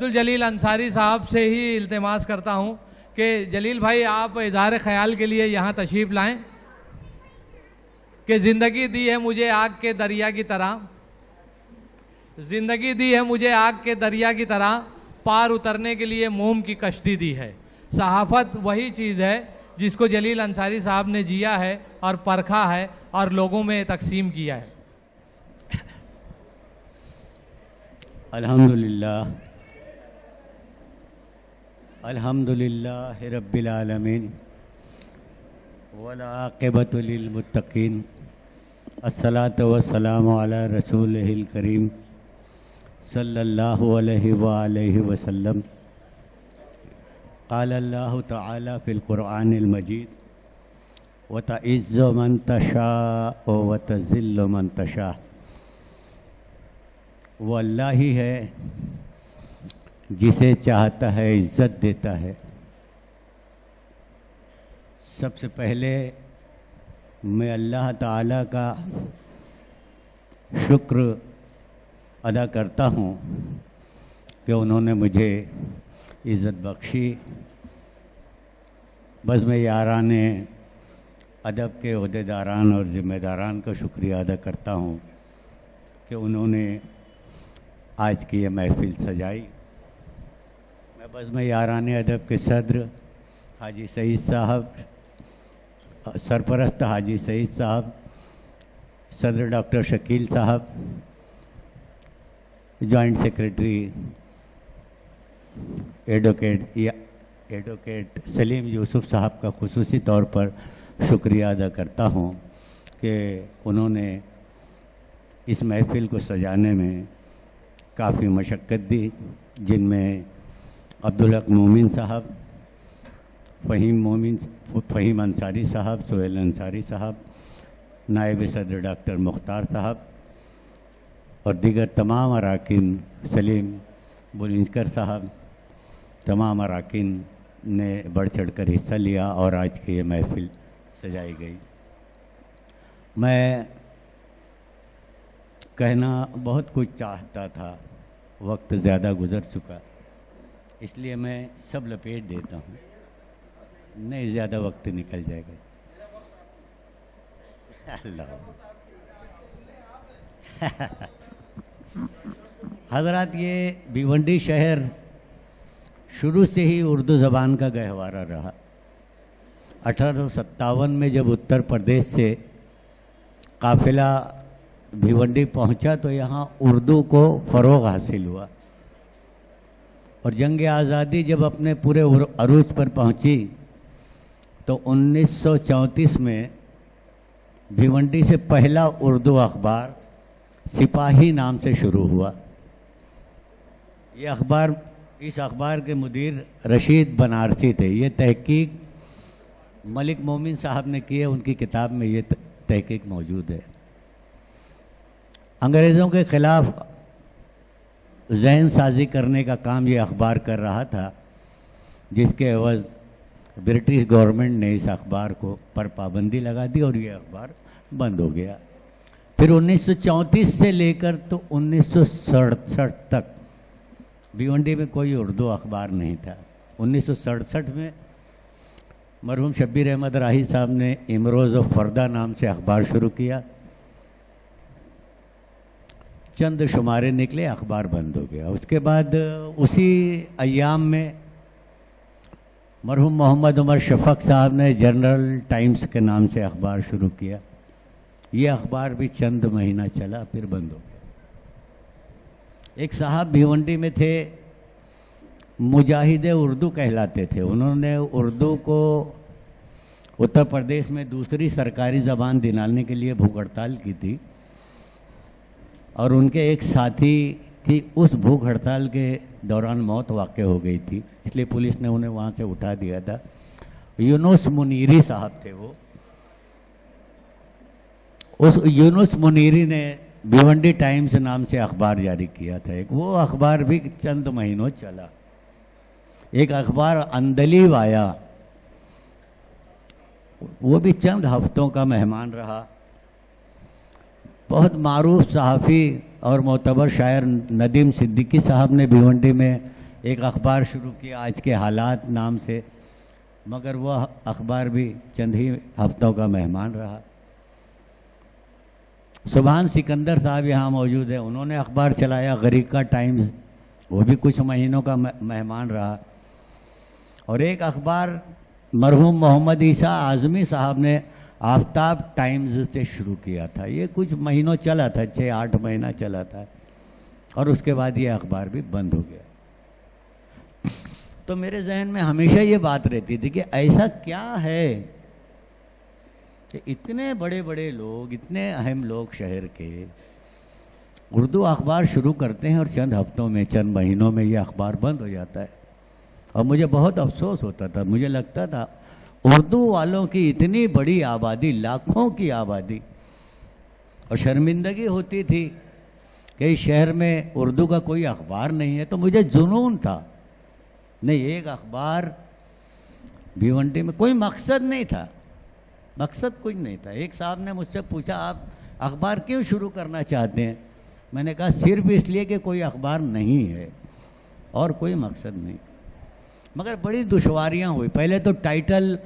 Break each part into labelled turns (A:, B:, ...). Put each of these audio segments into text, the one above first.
A: अब्दुल जलील अंसारी साहब से ही इल्तिमास करता हूँ कि जलील भाई आप इज़हार ख्याल के लिए यहाँ तशरीफ़ लाएं कि ज़िंदगी दी है मुझे आग के दरिया की तरह, ज़िंदगी दी है मुझे आग के दरिया की तरह, पार उतरने के लिए मोम की कश्ती दी है। सहाफ़त वही चीज़ है जिसको जलील अंसारी साहब ने जिया है और परखा है और लोगों में तकसीम किया है।
B: अल्हम्दुलिल्लाह अल्हम्दुलिल्लाह रब्बिल आलमीन वल आक़िबतु लिल मुत्तक़ीन अस्सलातु वस्सलामु अला रसूलिहिल करीम सल्लल्लाहु अलैहि व आलिहि वसल्लम। क़ाल अल्लाहु तआला फ़िल क़ुरआनिल मजीद व तइज़्ज़ु मन तशाअ व तज़िल्लु मन तशाअ। वो अल्लाह ही है जिसे चाहता है इज़्ज़त देता है। सबसे पहले मैं अल्लाह ताला का शुक्र अदा करता हूँ कि उन्होंने मुझे इज़्ज़त बख्शी। बस मैं याराने अदब के ओहदेदारान और ज़िम्मेदारान का शुक्रिया अदा करता हूँ कि उन्होंने आज की ये महफ़िल सजाई। मैं याराने अदब के सदर हाजी सईद साहब, सरपरस्त हाजी सईद साहब, सदर डॉक्टर शकील साहब, joint secretary advocate Salim Yusuf साहब का खुसूसी तौर पर शुक्रिया अदा करता हूँ कि उन्होंने इस महफ़िल को सजाने में काफ़ी मशक्क़त दी, जिनमें अब्दुल हक मोमिन साहब, फ़हीम अंसारी साहब, सोहेल अंसारी साहब, नायब सदर डॉक्टर मुख्तार साहब और दीगर तमाम अराकीन, सलीम बुलंदकर साहब, तमाम अराकीन ने बढ़ चढ़ कर हिस्सा लिया और आज की ये महफ़िल सजाई गई। मैं कहना बहुत कुछ चाहता था, वक्त ज़्यादा गुज़र चुका, इसलिए मैं सब लपेट देता हूँ, नहीं ज़्यादा वक्त निकल जाएगा। अल्लाह हज़रात, ये भिवंडी शहर शुरू से ही उर्दू ज़बान का गहवारा रहा। 1857 में जब उत्तर प्रदेश से काफ़िला भिवंडी पहुंचा तो यहाँ उर्दू को फ़रोग़ हासिल हुआ और जंग आज़ादी जब अपने पूरे अरूज पर पहुंची तो 1934 में भिवंडी से पहला उर्दू अखबार सिपाही नाम से शुरू हुआ। इस अखबार के मुदीर रशीद बनारसी थे। ये तहकीक मलिक मोमिन साहब ने की है, उनकी किताब में ये तहकीक मौजूद है। अंग्रेज़ों के ख़िलाफ़ जहन साजी करने का काम ये अखबार कर रहा था, जिसके एवज़ ब्रिटिश गवर्नमेंट ने इस अखबार को पर पाबंदी लगा दी और ये अखबार बंद हो गया। फिर 1934 से लेकर तो 1967 तक भिवंडी में कोई उर्दू अखबार नहीं था। 1967 में मरहूम शब्बीर अहमद राही साहब ने इमरोज़ ऑफ फरदा नाम से अखबार शुरू किया। चंद शुमारे निकले, अखबार बंद हो गया। उसके बाद उसी अय्याम में मरहूम मोहम्मद उमर शफ़क़ साहब ने जनरल टाइम्स के नाम से अखबार शुरू किया। ये अखबार भी चंद महीना चला, फिर बंद हो गया। एक साहब भिवंडी में थे, मुजाहिद उर्दू कहलाते थे। उन्होंने उर्दू को उत्तर प्रदेश में दूसरी सरकारी ज़बान दिलाने के लिए भूख हड़ताल की थी और उनके एक साथी की उस भूख हड़ताल के दौरान मौत वाक़ हो गई थी, इसलिए पुलिस ने उन्हें वहाँ से उठा दिया था। यूनुस मुनीरी साहब थे वो। उस यूनुस मुनीरी ने भिवंडी टाइम्स नाम से अखबार जारी किया था। एक वो अखबार भी चंद महीनों चला। एक अखबार अंदलीब आया, वो भी चंद हफ्तों का मेहमान रहा। बहुत मारूफ सहाफ़ी और मोतबर शायर नदीम सिद्दीकी साहब ने भिवंडी में एक अखबार शुरू किया आज के हालात नाम से, मगर वह अखबार भी चंद ही हफ्तों का मेहमान रहा। सुभान सिकंदर साहब यहाँ मौजूद है, उन्होंने अखबार चलाया गरीका टाइम्स, वो भी कुछ महीनों का मेहमान रहा। और एक अखबार मरहूम मोहम्मद ईसा आज़मी साहब ने आफ्ताब टाइम्स से शुरू किया था, ये कुछ महीनों चला था, 6-8 महीना चला था, और उसके बाद ये अखबार भी बंद हो गया। तो मेरे जहन में हमेशा ये बात रहती थी कि ऐसा क्या है कि इतने बड़े बड़े लोग, इतने अहम लोग शहर के उर्दू अखबार शुरू करते हैं और चंद हफ्तों में, चंद महीनों में ये अखबार बंद हो जाता है। और मुझे बहुत अफसोस होता था, मुझे लगता था उर्दू वालों की इतनी बड़ी आबादी, लाखों की आबादी, और शर्मिंदगी होती थी कि इस शहर में उर्दू का कोई अखबार नहीं है। तो मुझे जुनून था, नहीं एक अखबार भिवंडी में, कोई मकसद नहीं था, मकसद कुछ नहीं था। एक साहब ने मुझसे पूछा आप अखबार क्यों शुरू करना चाहते हैं? मैंने कहा सिर्फ इसलिए कि कोई अखबार नहीं है और कोई मकसद नहीं। मगर बड़ी दुश्वारियां हुई। पहले तो टाइटल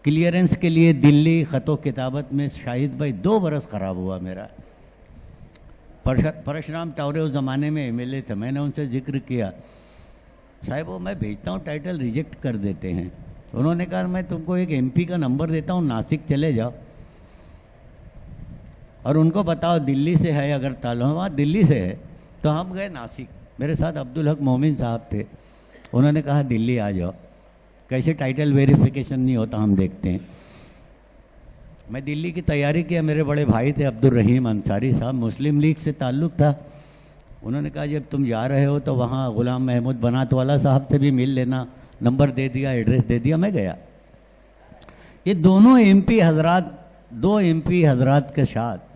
B: क्लियरेंस के लिए दिल्ली ख़तो किताबत में शाहिद भाई 2 बरस ख़राब हुआ मेरा। परशुराम टावरे उस ज़माने में MLA थे, मैंने उनसे जिक्र किया, साहब वो मैं भेजता हूँ टाइटल रिजेक्ट कर देते हैं। उन्होंने कहा मैं तुमको एक MP का नंबर देता हूँ, नासिक चले जाओ और उनको बताओ दिल्ली से है, अगर तालुमा दिल्ली से है तो हम गए नासिक। मेरे साथ अब्दुल हक मोमिन साहब थे, उन्होंने कहा दिल्ली आ जाओ, कैसे टाइटल वेरिफिकेशन नहीं होता हम देखते हैं। मैं दिल्ली की तैयारी किया, मेरे बड़े भाई थे अब्दुल रहीम अंसारी साहब, मुस्लिम लीग से ताल्लुक़ था। उन्होंने कहा जब तुम जा रहे हो तो वहाँ गुलाम महमूद बनात वाला साहब से भी मिल लेना, नंबर दे दिया, एड्रेस दे दिया, मैं गया। ये दोनों MP हजरात, 2 MP हजरात के साथ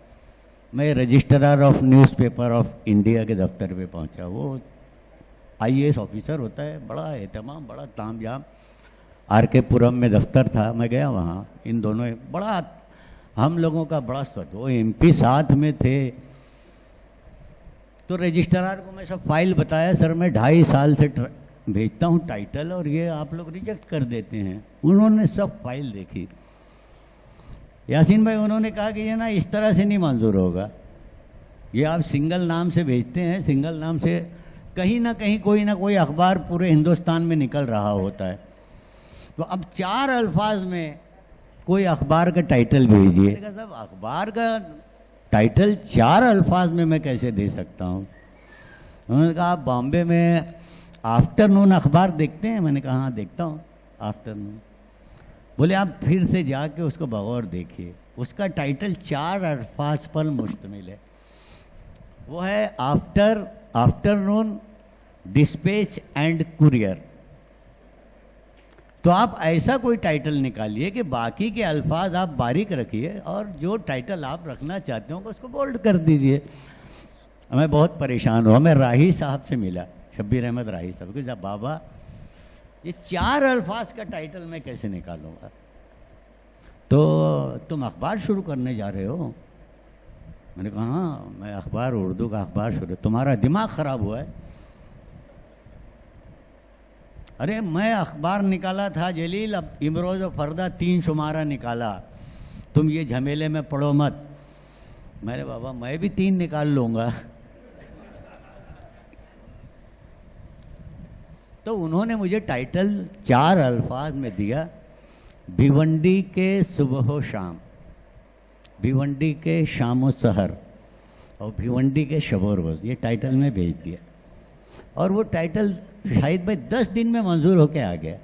B: मैं registrar of newspaper of India के दफ्तर पे पहुंचा। वो IAS ऑफिसर होता है, बड़ा एहतमाम, बड़ा तामझाम। RK पुरम में दफ्तर था, मैं गया वहाँ। इन दोनों बड़ा, हम लोगों का बड़ा स्वाद, वो MP साथ में थे। तो रजिस्ट्रार को मैं सब फाइल बताया, सर मैं 2.5 साल से भेजता हूँ टाइटल और ये आप लोग रिजेक्ट कर देते हैं। उन्होंने सब फाइल देखी। यासीन भाई उन्होंने कहा कि ये ना इस तरह से नहीं मंजूर होगा, ये आप सिंगल नाम से भेजते हैं, सिंगल नाम से कहीं ना कहीं कोई ना कोई अखबार पूरे हिंदुस्तान में निकल रहा होता है। तो अब 4 अल्फाज में कोई अखबार का टाइटल भेजिए। सब अखबार का टाइटल 4 अल्फाज में मैं कैसे दे सकता हूँ? उन्होंने कहा आप बॉम्बे में आफ्टरनून अखबार देखते हैं? मैंने कहा हाँ देखता हूँ आफ्टरनून। बोले आप फिर से जाके उसको बगौर देखिए, उसका टाइटल 4 अल्फाज पर मुश्तमिल है। वो है आफ्टरनून डिस्पैच एंड कुरियर। तो आप ऐसा कोई टाइटल निकालिए कि बाकी के अल्फाज आप बारीक रखिए और जो टाइटल आप रखना चाहते हो उसको बोल्ड कर दीजिए। मैं बहुत परेशान हुआ, मैं राही साहब से मिला, शब्बीर अहमद राही साहब को, जब बाबा ये 4 अल्फाज का टाइटल मैं कैसे निकालूंगा? तो तुम अखबार शुरू करने जा रहे हो? मैंने कहा हाँ मैं अखबार, उर्दू का अखबार शुरू। तुम्हारा दिमाग ख़राब हुआ है? अरे मैं अखबार निकाला था जलील, अब इमरोज़ और फरदा 3 शुमारा निकाला, तुम ये झमेले में पड़ो मत। मेरे बाबा मैं भी 3 निकाल लूँगा। तो उन्होंने मुझे टाइटल 4 अल्फाज में दिया, भिवंडी के सुबह शाम, भिवंडी के शाम सहर और भिवंडी के शबो रोज़, ये टाइटल में भेज दिया। और वो टाइटल शाहिद भाई 10 दिन में मंजूर होके आ गया।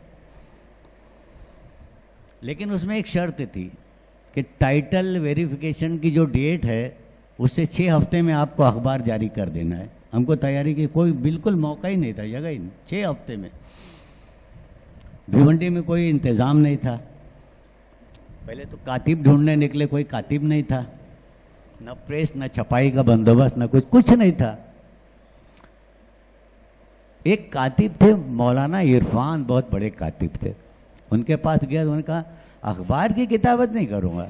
B: लेकिन उसमें एक शर्त थी कि टाइटल वेरिफिकेशन की जो डेट है उससे 6 हफ्ते में आपको अखबार जारी कर देना है। हमको तैयारी की कोई बिल्कुल मौका ही नहीं था, जगह ही नहीं। 6 हफ्ते में भिवंडी में कोई इंतज़ाम नहीं था। पहले तो कातिब ढूंढने निकले, कोई कातिब नहीं था, न प्रेस, न छपाई का बंदोबस्त, न कुछ नहीं था। एक कातिब थे मौलाना इरफान, बहुत बड़े कातिब थे, उनके पास गया तो उन्होंने कहा अखबार की किताबत नहीं करूँगा,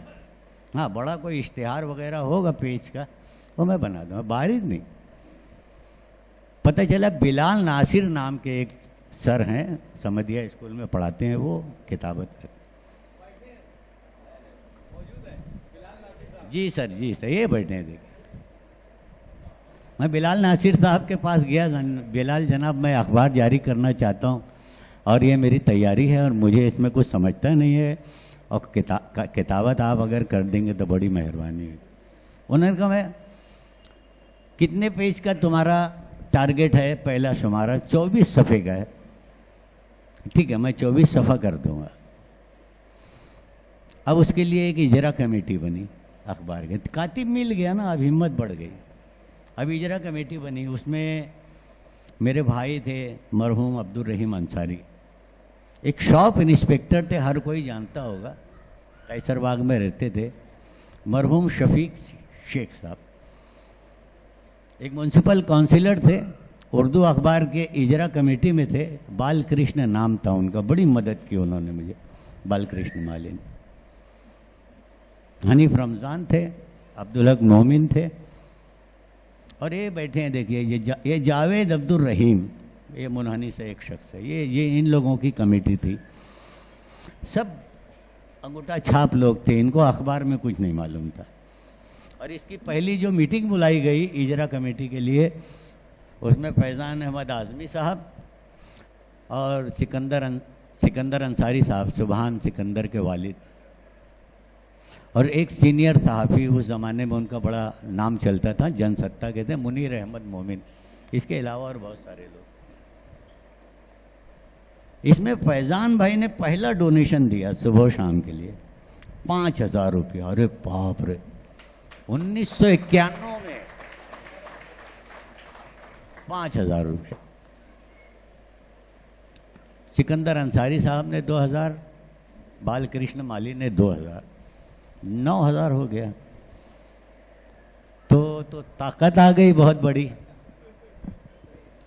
B: हाँ बड़ा कोई इश्तिहार वगैरह होगा पेज का वो मैं बना दूँगा, बारीक नहीं। पता चला बिलाल नासिर नाम के एक सर हैं, समदिया स्कूल में पढ़ाते हैं, वो किताबत कर। जी सर, जी सर, ये बैठे हैं। देखिए, मैं बिलाल नासिर साहब के पास गया। बिलाल जनाब, मैं अखबार जारी करना चाहता हूँ और ये मेरी तैयारी है और मुझे इसमें कुछ समझता नहीं है, और किताबत आप अगर कर देंगे तो बड़ी मेहरबानी है। उन्होंने कहा, मैं कितने पेज का तुम्हारा टारगेट है? पहला शुमारा 24 सफ़े का है। ठीक है, मैं 24 सफ़ा कर दूंगा। अब उसके लिए एक इजरा कमेटी बनी अखबार के, कातिब मिल गया ना, अब हिम्मत बढ़ गई। अब इजरा कमेटी बनी, उसमें मेरे भाई थे मरहूम अब्दुल रहीम अंसारी, एक शॉप इंस्पेक्टर थे, हर कोई जानता होगा, कैसरबाग में रहते थे, मरहूम शफीक शेख साहब, एक म्यूनसिपल काउंसिलर थे, उर्दू अखबार के इजरा कमेटी में थे, बाल कृष्ण नाम था उनका, बड़ी मदद की उन्होंने मुझे, बाल कृष्ण माली ने, हनीफ रमज़ान थे, अब्दुल हक मोमिन थे, और ये बैठे हैं। देखिए, ये जावेद अब्दुल रहीम, ये मुनहनी से एक शख्स है, ये इन लोगों की कमेटी थी। सब अंगूठा छाप लोग थे, इनको अखबार में कुछ नहीं मालूम था। और इसकी पहली जो मीटिंग बुलाई गई इजरा कमेटी के लिए, उसमें फैज़ान अहमद आज़मी साहब और सिकंदर अंसारी साहब, सुबहान सिकंदर के वालिद, और एक सीनियर सहाफ़ी, उस ज़माने में उनका बड़ा नाम चलता था, जनसत्ता के थे, मुनीर अहमद मोमिन, इसके अलावा और बहुत सारे लोग। इसमें फैज़ान भाई ने पहला डोनेशन दिया सुबह शाम के लिए 5,000 रुपया। अरे बाप रे, 1991 में 5,000 रुपये। सिकंदर अंसारी साहब ने 2,000, बाल कृष्ण माली ने 2,000, 9,000 हो गया। तो ताकत आ गई बहुत बड़ी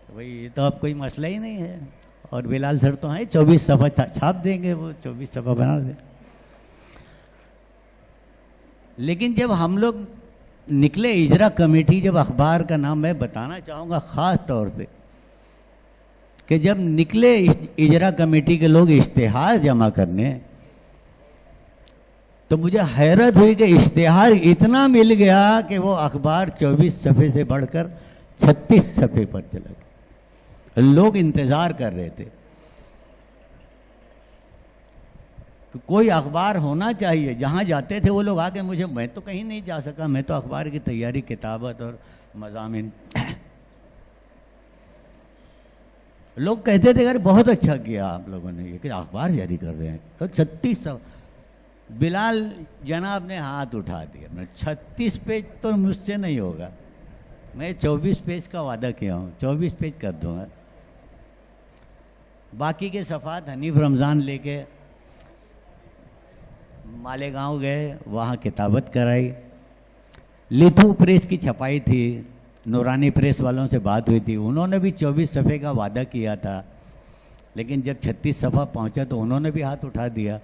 B: भाई, ये तो अब कोई मसला ही नहीं है। और बिलाल सर तो हैं, 24 सफ़ा छाप देंगे, वो 24 सफ़ा बना दें। लेकिन जब हम लोग निकले इजरा कमेटी, जब अखबार का नाम मैं बताना चाहूँगा ख़ास तौर से, कि जब निकले इजरा कमेटी के लोग इश्तिहार जमा करने, तो मुझे हैरत हुई कि इश्तिहार इतना मिल गया कि वो अखबार 24 सफ़े से बढ़कर 36 सफ़े पर चला गया। लोग इंतज़ार कर रहे थे तो कोई अखबार होना चाहिए। जहाँ जाते थे वो लोग आके मुझे, मैं तो कहीं नहीं जा सका, मैं तो अखबार की तैयारी, किताबत और मज़ामिन। लोग कहते थे अरे बहुत अच्छा किया आप लोगों ने ये कि अखबार जारी कर रहे हैं। तो 36 बिलाल जनाब ने हाथ उठा दिया, मैं 36 पेज तो मुझसे नहीं होगा, मैं 24 पेज का वादा किया हूँ, 24 पेज कर दूंगा। बाकी के सफ़ात हनीफ रमज़ान लेके मालेगांव गए, वहाँ किताबत कराई। लिथू प्रेस की छपाई थी, नूरानी प्रेस वालों से बात हुई थी, उन्होंने भी 24 सफ़े का वादा किया था, लेकिन जब 36 सफ़ा पहुँचा तो उन्होंने भी हाथ उठा दिया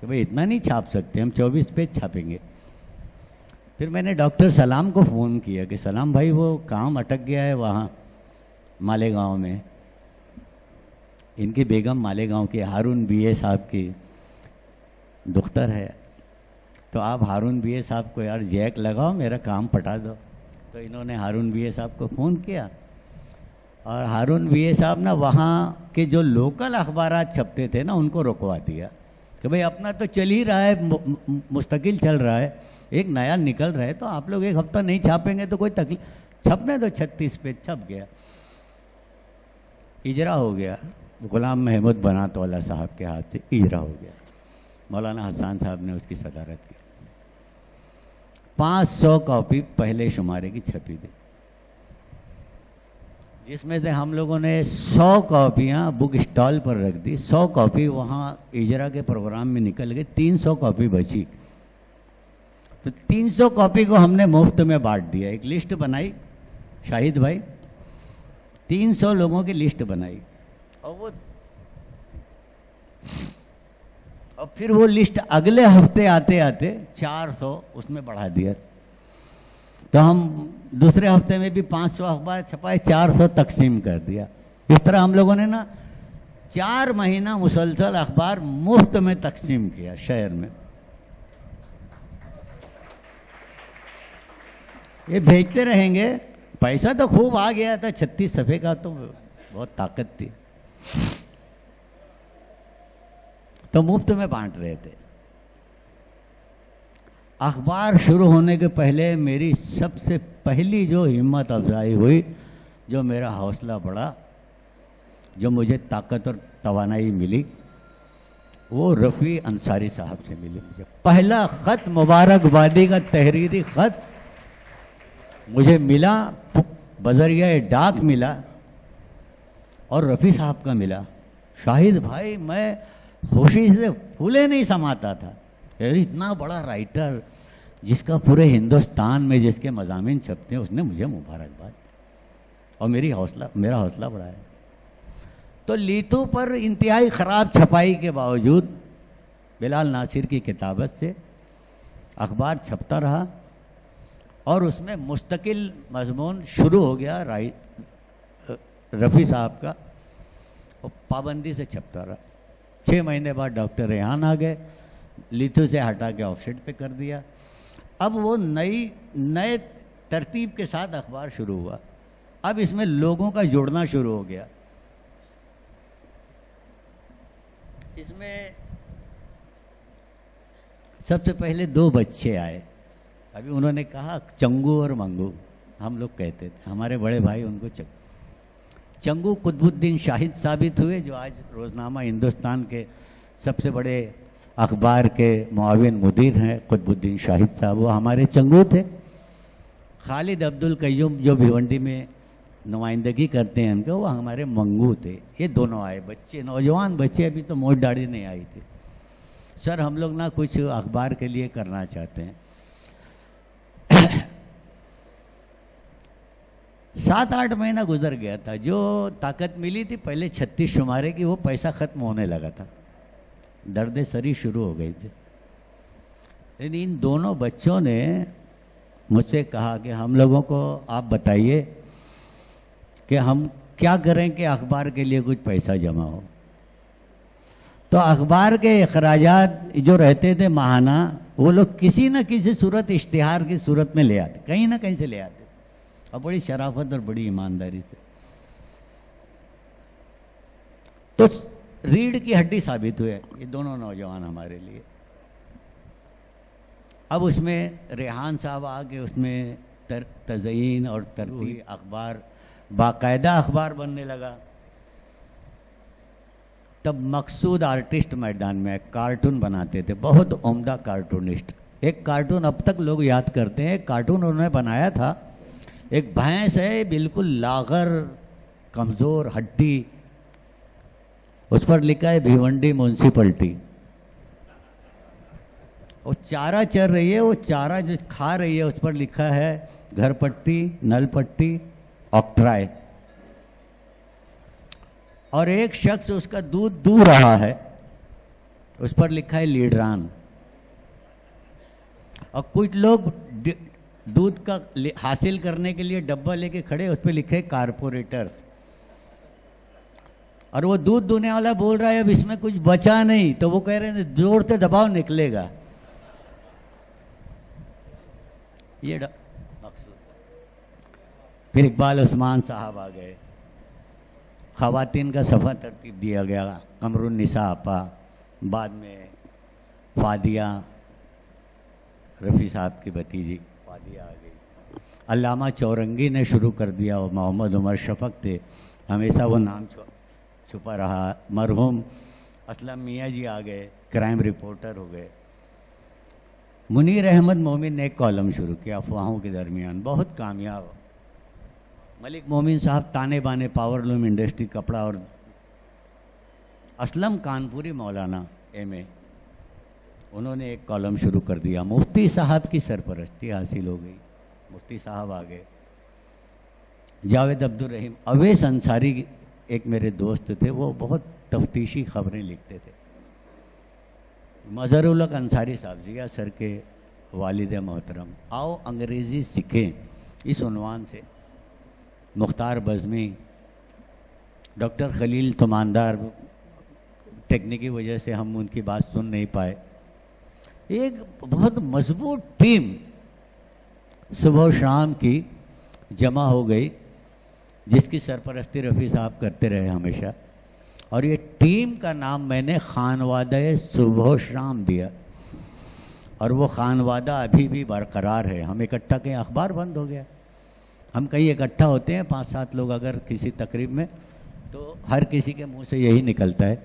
B: कि भाई इतना नहीं छाप सकते, हम 24 पेज छापेंगे। फिर मैंने डॉक्टर सलाम को फ़ोन किया कि सलाम भाई, वो काम अटक गया है वहाँ मालेगांव में, इनकी बेगम मालेगांव की हारून बीए साहब की दुख्तर है, तो आप हारून बीए साहब को यार जैक लगाओ, मेरा काम पटा दो। तो इन्होंने हारून बीए साहब को फ़ोन किया, और हारून बीए साहब ना वहाँ के जो लोकल अखबारात छपते थे ना, उनको रुकवा दिया कि भाई अपना तो चल ही रहा है, मुस्तकिल चल रहा है, एक नया निकल रहा है, तो आप लोग एक हफ्ता नहीं छापेंगे तो कोई तकलीफ, छपने तो 36 पेज छप गया। इजरा हो गया, गुलाम महमूद बनातौला साहब के हाथ से इजरा हो गया, मौलाना हसन साहब ने उसकी सदारत की। 500 कॉपी पहले शुमारे की छपी थी, जिसमें से हम लोगों ने 100 कॉपियाँ बुक स्टॉल पर रख दी, 100 कॉपी वहाँ इजरा के प्रोग्राम में निकल गई, 300 कॉपी बची। तो 300 कॉपी को हमने मुफ्त में बांट दिया। एक लिस्ट बनाई शाहिद भाई, 300 लोगों की लिस्ट बनाई, और फिर वो लिस्ट अगले हफ्ते आते आते 400 उसमें बढ़ा दिया। तो हम दूसरे हफ्ते में भी 500 अखबार छपाए, 400 तकसीम कर दिया। इस तरह हम लोगों ने ना 4 महीना मुसलसल अखबार मुफ्त में तकसीम किया शहर में। ये भेजते रहेंगे, पैसा तो खूब आ गया था, 36 सफ़े का, तो बहुत ताकत थी, तो मुफ्त में बांट रहे थे। अखबार शुरू होने के पहले मेरी सबसे पहली जो हिम्मत अफजाई हुई, जो मेरा हौसला बढ़ा, जो मुझे ताकत और तवानाई मिली, वो रफ़ी अंसारी साहब से मिली। मुझे पहला ख़त, मुबारकबादी का तहरीरी ख़त मुझे मिला, बजरिया डाक मिला और रफ़ी साहब का मिला। शाहिद भाई, मैं खुशी से फूले नहीं समाता था। इतना बड़ा राइटर जिसका पूरे हिंदुस्तान में जिसके मज़ामीन छपते हैं, उसने मुझे मुबारकबाद और मेरा हौसला बढ़ाया। तो लीतू पर इंतहाई ख़राब छपाई के बावजूद बिलाल नासिर की किताबत से अखबार छपता रहा और उसमें मुस्तकिल मजमून शुरू हो गया रफ़ी साहब का, और पाबंदी से छपता रहा। 6 महीने बाद डॉक्टर रेहान आ गए, लीतू से हटा के ऑफसेट पे कर दिया। अब वो नए तरतीब के साथ अखबार शुरू हुआ। अब इसमें लोगों का जुड़ना शुरू हो गया। इसमें सबसे पहले 2 बच्चे आए। अभी उन्होंने कहा चंगू और मंगू, हम लोग कहते थे, हमारे बड़े भाई उनको चंगू कुतुबुद्दीन शाहिद साबित हुए, जो आज रोज़नामा हिंदुस्तान के सबसे बड़े अखबार के मुआविन मुदीर हैं। कुतुबुद्दीन शाहिद साहब वो हमारे चंगू थे। खालिद अब्दुल कय्यूम जो भिवंडी में नुमाइंदगी करते हैं उनके, वो हमारे मंगू थे। ये दोनों आए बच्चे, नौजवान बच्चे, अभी तो मोट दाढ़ी नहीं आई थी। सर हम लोग ना कुछ अखबार के लिए करना चाहते हैं। 7-8 महीना गुजर गया था। जो ताकत मिली थी पहले 36 शुमारे की, वो पैसा ख़त्म होने लगा था, दर्द सरी शुरू हो गई थी। लेकिन इन दोनों बच्चों ने मुझसे कहा कि हम लोगों को आप बताइए कि हम क्या करें कि अखबार के लिए कुछ पैसा जमा हो। तो अखबार के अखराजात जो रहते थे माहाना, वो लोग किसी न किसी सूरत इश्तिहार की सूरत में ले आते, कहीं ना कहीं से ले आते, और बड़ी शराफत और बड़ी ईमानदारी से। तो रीढ़ की हड्डी साबित हुए ये दोनों नौजवान हमारे लिए। अब उसमें रेहान साहब आके उसमें तज़यीन और तरतीब, अखबार बाकायदा अखबार बनने लगा। तब मकसूद आर्टिस्ट मैदान में कार्टून बनाते थे, बहुत उम्दा कार्टूनिस्ट। एक कार्टून अब तक लोग याद करते हैं। एक कार्टून उन्होंने बनाया था, एक भैंस है बिल्कुल लागर, कमज़ोर हड्डी, उस पर लिखा है भिवंडी म्यूनसिपलिटी। वो चारा चर रही है, वो चारा जो खा रही है उस पर लिखा है घर पट्टी, नल पट्टी, ऑक्ट्राय। और एक शख्स उसका दूध दूह रहा है, उस पर लिखा है लीडरान। और कुछ लोग दूध का हासिल करने के लिए डब्बा लेके खड़े, उस पर लिखे कारपोरेटर्स। और वो दूध दूहने वाला बोल रहा है अब इसमें कुछ बचा नहीं, तो वो कह रहे हैं जोर से दबाव निकलेगा। ये मकसूद। फिर इकबाल उस्मान साहब आ गए, ख़वातीन का सफ़ा तरतीब दिया गया, कमरुन्निसा आपा, बाद में फादिया, रफ़ी साहब की भतीजी फादिया आ गई। अल्लामा चौरंगी ने शुरू कर दिया, और मोहम्मद उमर शफ़क़ थे, हमेशा वो नाम छुपा रहा। मरहूम असलम मियाँ जी आ गए, क्राइम रिपोर्टर हो गए। मुनीर अहमद मोमिन ने एक कॉलम शुरू किया अफवाहों के दरमियान, बहुत कामयाब। मलिक मोमिन साहब ताने बाने, पावर लूम इंडस्ट्री, कपड़ा। और असलम कानपुरी मौलाना MA, उन्होंने एक कॉलम शुरू कर दिया। मुफ्ती साहब की सरपरस्ती हासिल हो गई, मुफ्ती साहब आ गए। जावेद अब्दुल रहीम, अवैस अंसारी एक मेरे दोस्त थे, वो बहुत तफ्तीशी खबरें लिखते थे। मज़हरुल हक अंसारी साहब, जिया सर के वालिद मोहतरम, आओ अंग्रेज़ी सीखें, इस उन्वान से मुख्तार बज़मी, डॉक्टर खलील तुमानदार, टेक्निकी वजह से हम उनकी बात सुन नहीं पाए, एक बहुत मजबूत टीम सुबह शाम की जमा हो गई, जिसकी सरपरस्ती रफ़ी साहब करते रहे हमेशा। और ये टीम का नाम मैंने खानवादा सुबह शाम दिया, और वो खानवादा अभी भी बरकरार है। हम इकट्ठा कहीं, अखबार बंद हो गया, हम कहीं इकट्ठा होते हैं 5-7 लोग अगर किसी तकरीब में, तो हर किसी के मुंह से यही निकलता है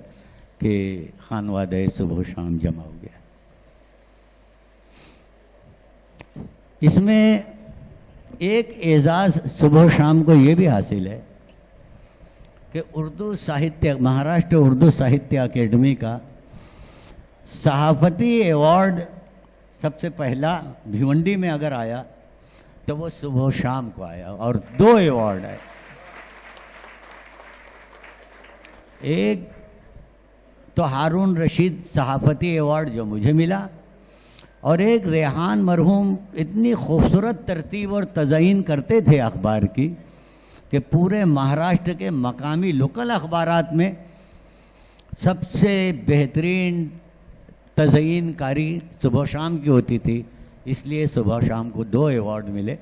B: कि खानवादा सुबह शाम जमा हो गया। इसमें एक एजाज़ सुबह शाम को ये भी हासिल है कि उर्दू साहित्य, महाराष्ट्र उर्दू साहित्य अकेडमी का सहाफ़ती अवार्ड सबसे पहला भिवंडी में अगर आया तो वो सुबह शाम को आया, और 2 अवार्ड आए। एक तो हारून रशीद सहाफ़ती अवार्ड जो मुझे मिला, और एक रेहान मरहूम इतनी खूबसूरत तरतीब और तज़यीन करते थे अखबार की कि पूरे महाराष्ट्र के मकामी लोकल अखबारात में सबसे बेहतरीन तज़यीनकारी सुबह शाम की होती थी। इसलिए सुबह शाम को 2 अवार्ड मिले।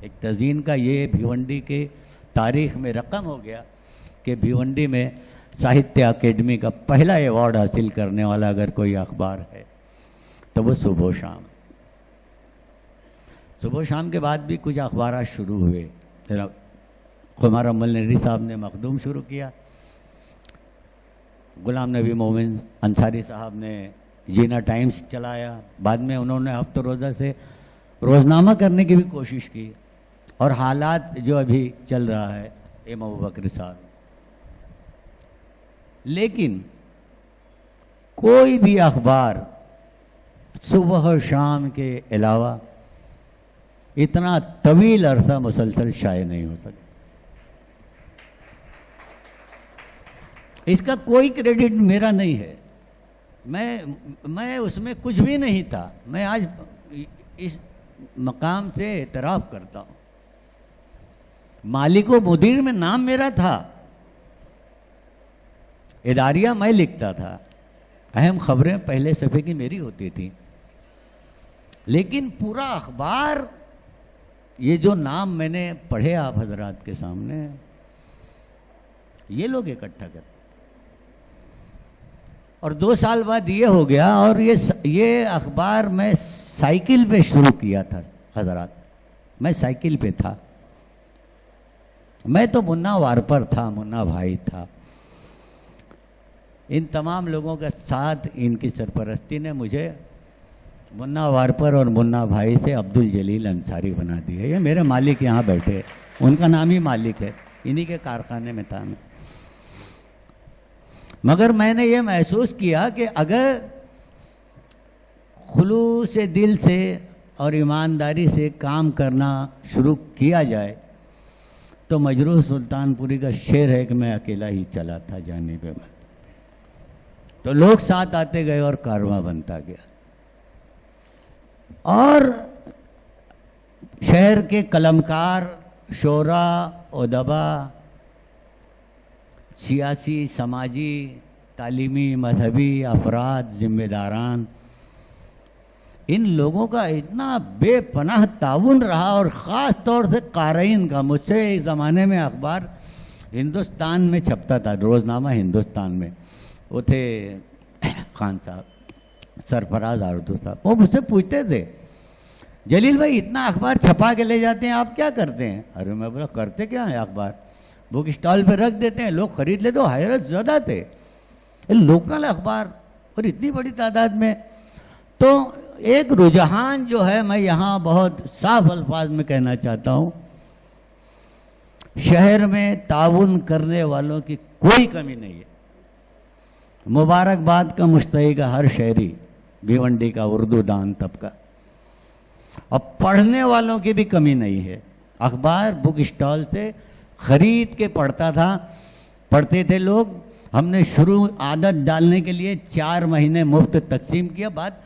B: एक तज़यीन का ये भिवंडी के तारीख़ में रकम हो गया कि भिवंडी में साहित्य अकेडमी का पहला अवार्ड हासिल करने वाला अगर कोई अखबार है तो वो सुबह शाम। सुबह शाम के बाद भी कुछ अखबार शुरू हुए। खुमार अमल नरी साहब ने मखदूम शुरू किया, गुलाम नबी मोमिन अंसारी साहब ने जीना टाइम्स चलाया, बाद में उन्होंने हफ्ता रोज़ा से रोज़नामा करने की भी कोशिश की, और हालात जो अभी चल रहा है एम अबू बकर साहब। लेकिन कोई भी अखबार सुबह शाम के अलावा इतना तवील अरसा मुसलसल शाये नहीं हो सके। इसका कोई क्रेडिट मेरा नहीं है, मैं उसमें कुछ भी नहीं था। मैं आज इस मकाम से एतराफ़ करता हूँ, मालिक व मुदीर में नाम मेरा था, इदारिया मैं लिखता था, अहम खबरें पहले सफ़े की मेरी होती थी। लेकिन पूरा अखबार, ये जो नाम मैंने पढ़े आप हजरात के सामने, ये लोग इकट्ठा करते। और 2 साल बाद ये हो गया, और ये अखबार मैं साइकिल पे शुरू किया था हजरात, मैं साइकिल पे था। मैं तो मुन्ना वारपर था, मुन्ना भाई था। इन तमाम लोगों के साथ इनकी सरपरस्ती ने मुझे मुन्ना वारपर और मुन्ना भाई से अब्दुल जलील अंसारी बना दिया। ये मेरे मालिक यहाँ बैठे, उनका नाम ही मालिक है, इन्हीं के कारखाने में था मैं। मगर मैंने ये महसूस किया कि अगर खुलूस दिल से और ईमानदारी से काम करना शुरू किया जाए तो मजरूह सुल्तानपुरी का शेर है कि मैं अकेला ही चला था जाने पे मत। तो लोग साथ आते गए और कारवां बनता गया, और शहर के कलमकार, शोरा, उदबा, सियासी, समाजी, तालीमी, मजहबी अफराद, ज़िम्मेदारान, इन लोगों का इतना बेपनाह ताउन रहा, और ख़ास तौर से क़ारीन का। मुझसे एक ज़माने में अखबार हिंदुस्तान में छपता था, रोज़नामा हिंदुस्तान में, वो थे खान साहब, सरफराज आरदू साहब। वो मुझसे पूछते थे, जलील भाई इतना अखबार छपा के ले जाते हैं, आप क्या करते हैं? अरे मैं बोला, करते क्या है, अखबार बुक स्टॉल पे रख देते हैं, लोग खरीद लेते। तो हैरत ज़्यादा थे, लोकल अखबार और इतनी बड़ी तादाद में। तो एक रुझान जो है, मैं यहाँ बहुत साफ अल्फाज में कहना चाहता हूँ, शहर में ताउन करने वालों की कोई कमी नहीं है। मुबारकबाद का मुस्तहिक हर शहरी, भिवंडी का उर्दू दान तबका, और पढ़ने वालों की भी कमी नहीं है। अखबार बुक स्टॉल से खरीद के पढ़ता था, पढ़ते थे लोग। हमने शुरू आदत डालने के लिए 4 महीने मुफ्त तकसीम किया, बाद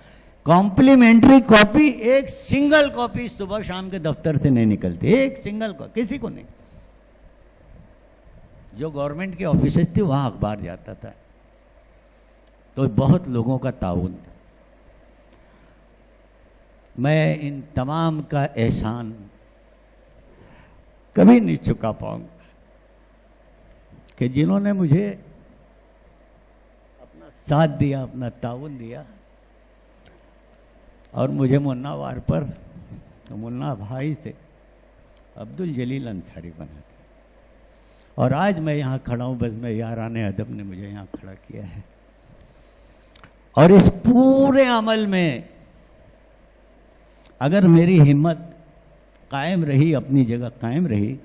B: कॉम्प्लीमेंट्री कॉपी, एक सिंगल कॉपी सुबह शाम के दफ्तर से नहीं निकलती, एक सिंगल कॉपी किसी को नहीं। जो गवर्नमेंट की ऑफिसेज थी वहां अखबार जाता था, तो बहुत लोगों का ताउन था। मैं इन तमाम का एहसान कभी नहीं चुका पाऊंगा कि जिन्होंने मुझे अपना साथ दिया, अपना ताउन दिया और मुझे मुन्ना वार पर मुन्ना भाई से अब्दुल जलील अंसारी बना दिया। और आज मैं यहाँ खड़ा हूँ, बस मैं याराने अदब ने मुझे यहाँ खड़ा किया है। और इस पूरे अमल में अगर मेरी हिम्मत कायम रही, अपनी जगह कायम रही,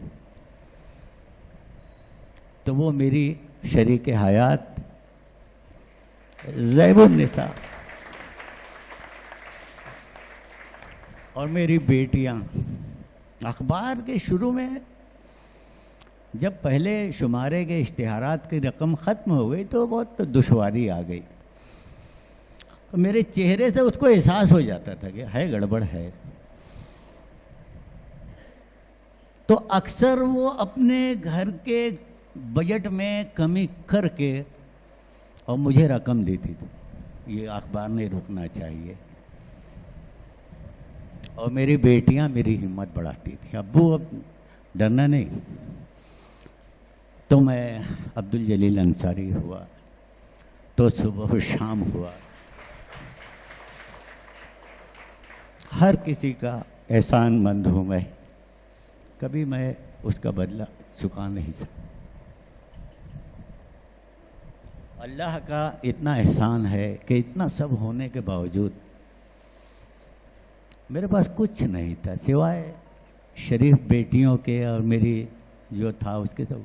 B: तो वो मेरी शरीक हयात ज़ैबुन्निसा और मेरी बेटियां। अखबार के शुरू में जब पहले शुमारे के इश्तिहारात की रकम ख़त्म हो गई तो बहुत दुश्वारी आ गई। तो मेरे चेहरे से उसको एहसास हो जाता था कि है गड़बड़ है। तो अक्सर वो अपने घर के बजट में कमी करके और मुझे रकम देती थी, ये अखबार नहीं रुकना चाहिए। और मेरी बेटियां मेरी हिम्मत बढ़ाती थी, अब्बू अब डरना नहीं। तो मैं अब्दुल जलील अंसारी हुआ, तो सुबह शाम हुआ। हर किसी का एहसानमंद हूँ मैं, कभी मैं उसका बदला चुका नहीं सकता। अल्लाह का इतना एहसान है कि इतना सब होने के बावजूद मेरे पास कुछ नहीं था सिवाय शरीफ बेटियों के और मेरी जो था उसके। तो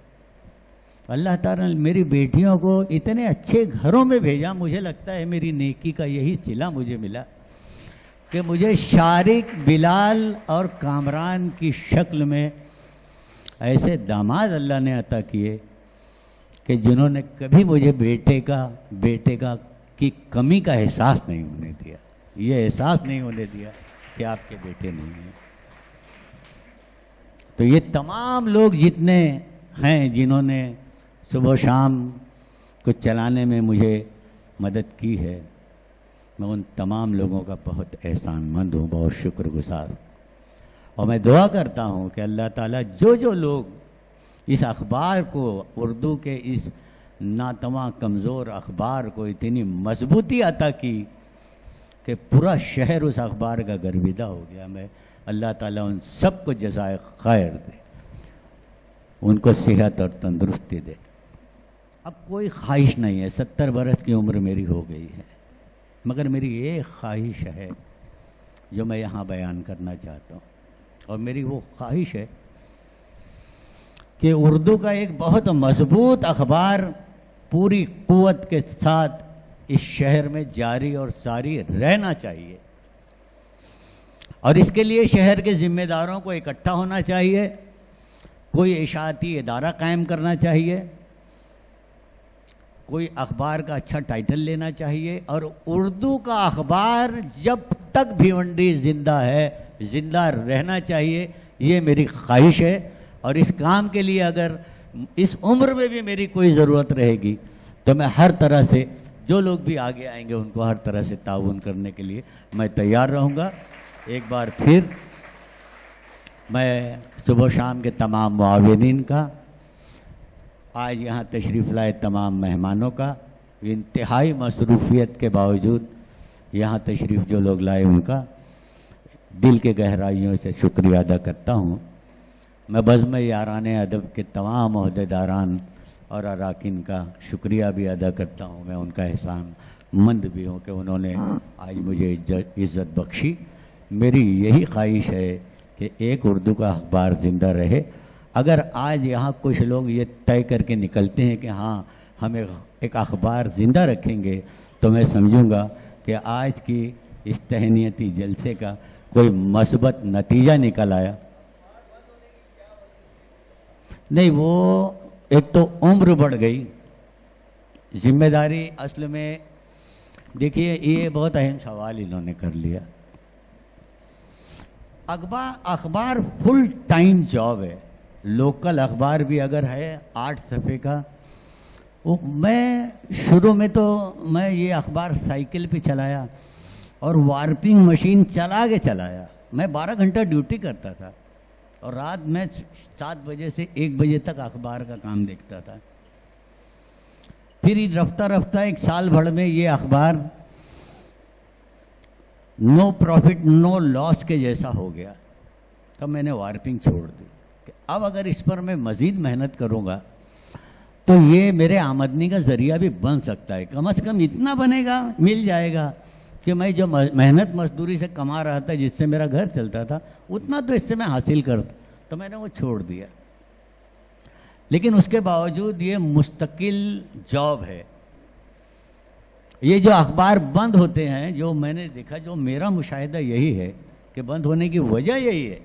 B: अल्लाह ताला ने मेरी बेटियों को इतने अच्छे घरों में भेजा। मुझे लगता है मेरी नेकी का यही सिला मुझे मिला कि मुझे शारिक, बिलाल और कामरान की शक्ल में ऐसे दामाद अल्लाह ने अता किए कि जिन्होंने कभी मुझे बेटे का की कमी का एहसास नहीं होने दिया। ये एहसास नहीं होने दिया कि आपके बेटे नहीं हैं। तो ये तमाम लोग जितने हैं जिन्होंने सुबह शाम कुछ चलाने में मुझे मदद की है, मैं उन तमाम लोगों का बहुत एहसानमंद हूँ, बहुत शुक्रगुजार हूँ। और मैं दुआ करता हूँ कि अल्लाह ताला जो लोग इस अखबार को, उर्दू के इस नातवा कमज़ोर अखबार को इतनी मजबूती अता की कि पूरा शहर उस अखबार का गर्विदा हो गया, मैं अल्लाह ताला उन सबको जज़ाए खैर दे, उनको सेहत और तंदुरुस्ती दे। अब कोई ख्वाहिश नहीं है, 70 बरस की उम्र मेरी हो गई है, मगर मेरी एक ख्वाहिश है जो मैं यहाँ बयान करना चाहता हूँ। और मेरी वो ख्वाहिश है कि उर्दू का एक बहुत मजबूत अखबार पूरी कुव्वत के साथ इस शहर में जारी और सारी रहना चाहिए। और इसके लिए शहर के जिम्मेदारों को इकट्ठा होना चाहिए, कोई इशाअती इदारा कायम करना चाहिए, कोई अखबार का अच्छा टाइटल लेना चाहिए। और उर्दू का अखबार जब तक भिवंडी जिंदा है, जिंदा रहना चाहिए, ये मेरी ख्वाहिश है। और इस काम के लिए अगर इस उम्र में भी मेरी कोई ज़रूरत रहेगी तो मैं हर तरह से, जो लोग भी आगे आएंगे उनको हर तरह से ताउन करने के लिए मैं तैयार रहूँगा। एक बार फिर मैं सुबह शाम के तमाम मुआविनीन का, आज यहाँ तशरीफ़ लाए तमाम मेहमानों का, इंतहाई मसरूफ़ियत के बावजूद यहाँ तशरीफ़ जो लोग लाए उनका दिल के गहराइयों से शुक्रिया अदा करता हूँ। मैं बज़्म याराने अदब के तमाम ओहदेदारान और अराकीन का शुक्रिया भी अदा करता हूँ। मैं उनका एहसान मंद भी हूँ कि उन्होंने आज मुझे इज़्ज़त बख्शी। मेरी यही ख्वाहिश है कि एक उर्दू का अखबार ज़िंदा रहे। अगर आज यहाँ कुछ लोग ये तय करके निकलते हैं कि हाँ हम एक अखबार ज़िंदा रखेंगे, तो मैं समझूंगा कि आज की इस तहनीती जलसे का कोई मस्बत नतीजा निकल आया। नहीं, वो एक तो उम्र बढ़ गई, जिम्मेदारी असल में देखिए, ये बहुत अहम सवाल इन्होंने कर लिया। अखबार फुल टाइम जॉब है। लोकल अखबार भी अगर है 8 सफ़े का, वो मैं शुरू में तो मैं ये अखबार साइकिल पे चलाया और वार्पिंग मशीन चला के चलाया। मैं 12 घंटा ड्यूटी करता था और रात में 7 बजे से 1 बजे तक अखबार का काम देखता था। फिर रफ्ता रफ्ता 1 साल भर में ये अखबार नो प्रॉफिट नो लॉस के जैसा हो गया। तब मैंने वार्पिंग छोड़ दी कि अब अगर इस पर मैं मज़ीद मेहनत करूँगा तो ये मेरे आमदनी का ज़रिया भी बन सकता है। कम से कम इतना बनेगा, मिल जाएगा कि मैं जो मेहनत मजदूरी से कमा रहा था, जिससे मेरा घर चलता था, उतना तो इससे मैं हासिल कर। तो मैंने वो छोड़ दिया। लेकिन उसके बावजूद ये मुस्तकिल जॉब है। ये जो अखबार बंद होते हैं, जो मैंने देखा, जो मेरा मुशाहिदा यही है कि बंद होने की वजह यही है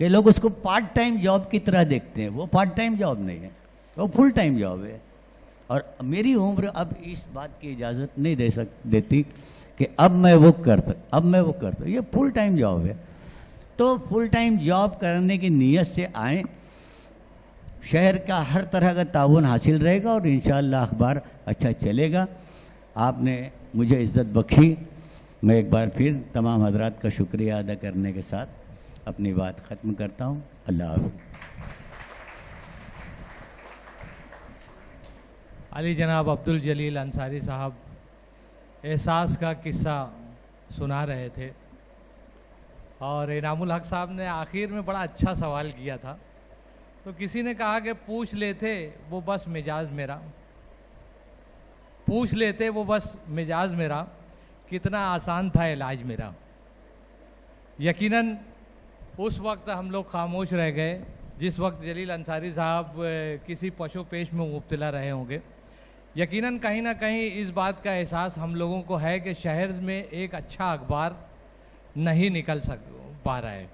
B: कि लोग उसको पार्ट टाइम जॉब की तरह देखते हैं। वो पार्ट टाइम जॉब नहीं है, वो फुल टाइम जॉब है। और मेरी उम्र अब इस बात की इजाज़त नहीं देती कि अब मैं वो करता। ये फुल टाइम जॉब है। तो फुल टाइम जॉब करने की नीयत से आए, शहर का हर तरह का ताउन हासिल रहेगा और इंशाअल्लाह अखबार अच्छा चलेगा। आपने मुझे इज़्ज़त बख्शी। मैं एक बार फिर तमाम हजरात का शुक्रिया अदा करने के साथ अपनी बात ख़त्म करता हूँ। अल्लाह हाफ़िज़।
A: अली जनाब अब्दुल जलील अंसारी साहब एहसास का किस्सा सुना रहे थे और इनामुल हक साहब ने आखिर में बड़ा अच्छा सवाल किया था। तो किसी ने कहा कि पूछ लेते वो बस मिजाज मेरा, कितना आसान था इलाज मेरा। यकीनन उस वक्त हम लोग खामोश रह गए जिस वक्त जलील अंसारी साहब किसी पशु पेश में मुब्तला रहे होंगे। यकीनन कहीं ना कहीं इस बात का एहसास हम लोगों को है कि शहर में एक अच्छा अखबार नहीं निकल पा रहा है।